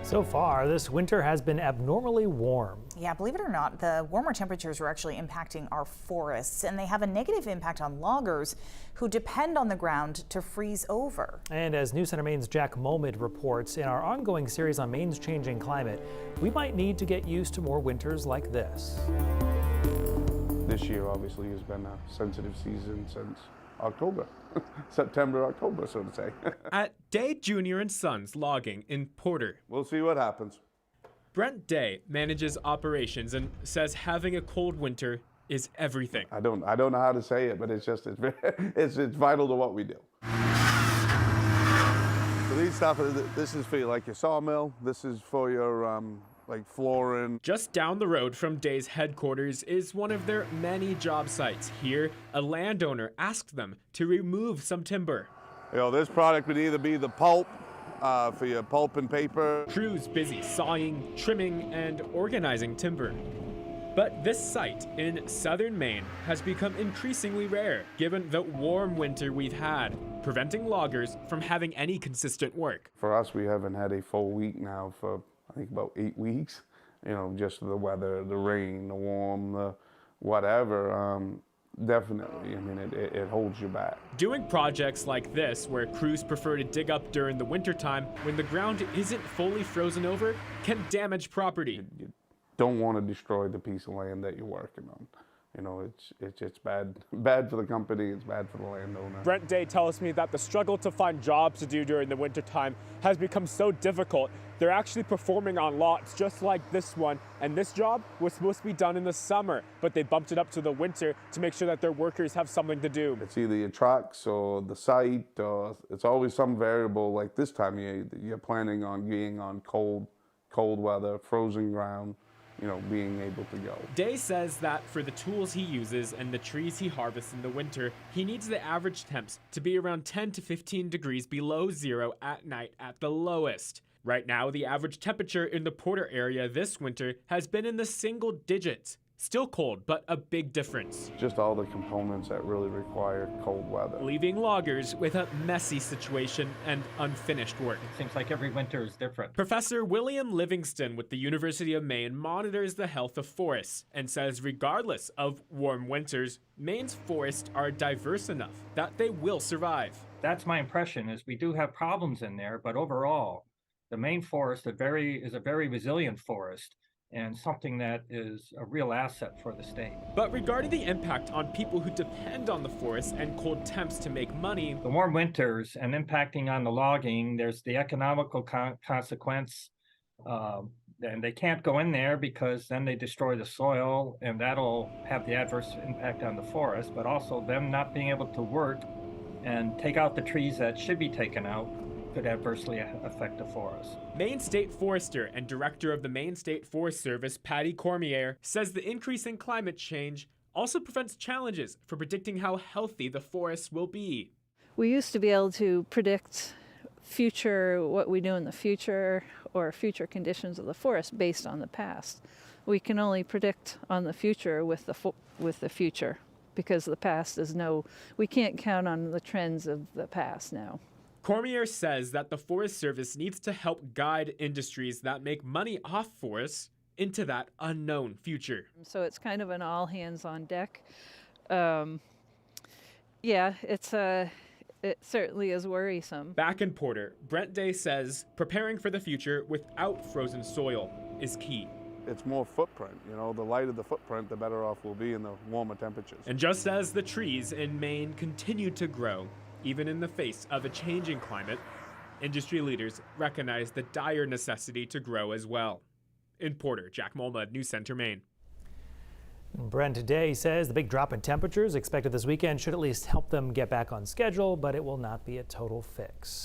So far, this winter has been abnormally warm. Yeah, believe it or not, the warmer temperatures are actually impacting our forests, and they have a negative impact on loggers who depend on the ground to freeze over. And as News Center Maine's Jack Molmid reports, in our ongoing series on Maine's changing climate, we might need to get used to more winters like this. This year obviously has been a sensitive season since October, September, October, so to say. At Day Jr. and Sons Logging in Porter, We'll see what happens. Brent Day manages operations and says having a cold winter is everything. I don't know how to say it, but it's it's vital to what we do. So these stuff, this is for like your sawmill. This is for your like flooring. Just down the road from Day's headquarters is one of their many job sites. Here, a landowner asked them to remove some timber. You know, this product would either be the pulp for your pulp and paper. Crews busy sawing, trimming, and organizing timber. But this site in southern Maine has become increasingly rare given the warm winter we've had, preventing loggers from having any consistent work. For us, we haven't had a full week now for I think about 8 weeks. You know, just the weather, the rain, the warm, the whatever. Definitely, I mean, it holds you back. Doing projects like this, where crews prefer to dig up during the wintertime when the ground isn't fully frozen over, can damage property. You don't want to destroy the piece of land that you're working on. You know, it's bad for the company, it's bad for the landowner. Brent Day tells me that the struggle to find jobs to do during the wintertime has become so difficult. They're actually performing on lots just like this one, and this job was supposed to be done in the summer, but they bumped it up to the winter to make sure that their workers have something to do. It's either your trucks or the site, or it's always some variable. Like this time you're planning on being on cold weather, frozen ground, you know, being able to go. Day says that for the tools he uses and the trees he harvests in the winter, he needs the average temps to be around 10 to 15 degrees below zero at night at the lowest. Right now, the average temperature in the Porter area this winter has been in the single digits. Still cold, but a big difference. Just all the components that really require cold weather. Leaving loggers with a messy situation and unfinished work. It seems like every winter is different. Professor William Livingston with the University of Maine monitors the health of forests and says regardless of warm winters, Maine's forests are diverse enough that they will survive. That's my impression, is we do have problems in there, but overall, the Maine forest is a very resilient forest, and something that is a real asset for the state. But regarding the impact on people who depend on the forest and cold temps to make money, the warm winters and impacting on the logging, there's the economical consequence, and they can't go in there because then they destroy the soil, and that'll have the adverse impact on the forest, but also them not being able to work and take out the trees that should be taken out could adversely affect the forest. Maine State Forester and Director of the Maine State Forest Service, Patty Cormier, says the increase in climate change also prevents challenges for predicting how healthy the forests will be. We used to be able to predict what we do in the future or future conditions of the forest based on the past. We can only predict on the future with the future because the past we can't count on the trends of the past now. Cormier says that the Forest Service needs to help guide industries that make money off forests into that unknown future. So it's kind of an all hands on deck. It certainly is worrisome. Back in Porter, Brent Day says preparing for the future without frozen soil is key. It's more footprint, you know, the lighter the footprint, the better off we'll be in the warmer temperatures. And just as the trees in Maine continue to grow, even in the face of a changing climate, industry leaders recognize the dire necessity to grow as well. In Porter, Jack Molmid, News Center, Maine. Brent Day says the big drop in temperatures expected this weekend should at least help them get back on schedule, but it will not be a total fix.